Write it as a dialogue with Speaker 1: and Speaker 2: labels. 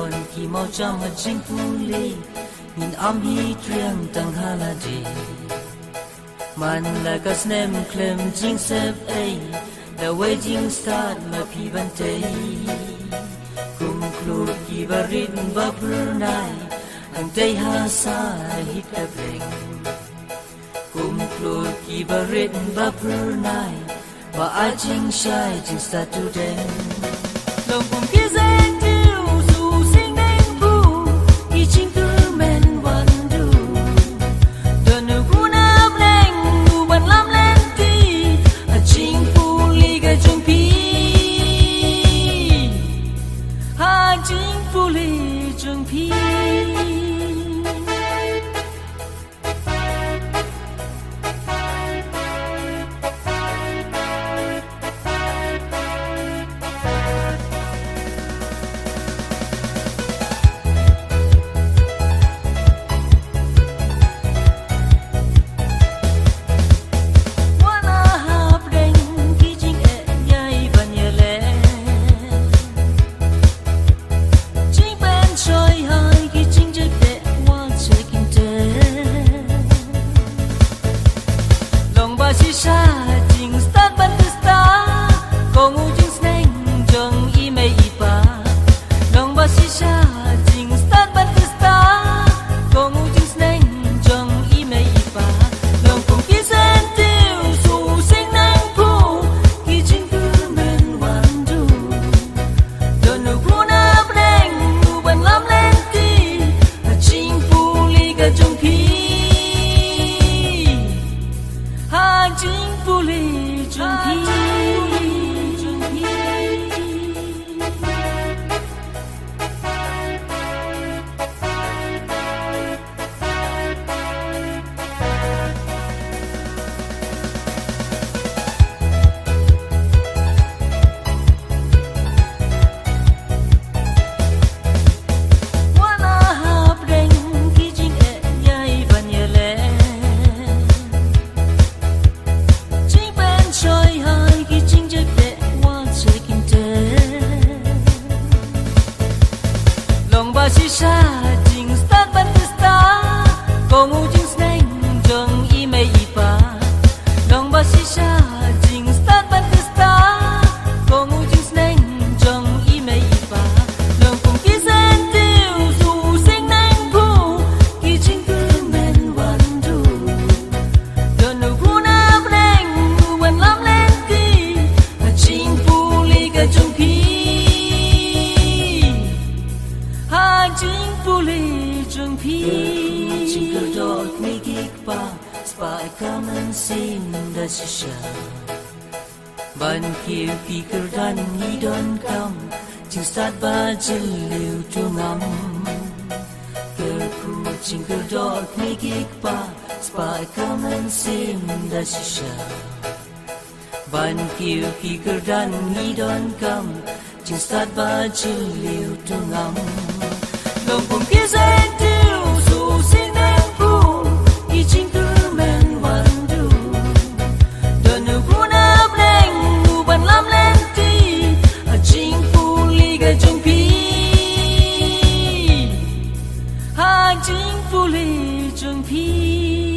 Speaker 1: วนกี่เมาจำมาจิงพูลีมินอัมฮีเตรียมตั้งฮาลาดีมันและก็สเนมเคลมจิงเซฟเอและเวจิงสตาร์ทมาพีบันเตกุมคลูกี่บริดบับรูไนอังเตยฮาซาฮิตเบงกุมคลูกี่บริดบับรูไนว่าอาจิงชายจิงสตาร์ทูเดนลงกุมกี่เซนดิวสู่สิ่งแดงบูกี่จิงกูเมนวันดูเดินนูกูนับแรงนูบันลำเล่นตีอาจิงปูลีกะจงพีอาจิงปูลีจงพีบันเคียวปีกระดันนี้ดอนคำจึงสตาร์ทบาจิลลิวจุงอำเกิดคูจึงกระดอกไม่กิกปาสปายคำมันซิมดัชชาบันเคียวปีกระดันนี้ดอนคำจึงสตาร์ทบาจิลลิวจุงอำลงผมกิเซนติวสู่สิ่งแดงผู้ที่จริงคือแมนวันดูเดินนูกูนับแรงบันลำเล่นตีอาจิงปูลีกะจงพีอาจิงปูลีจงพี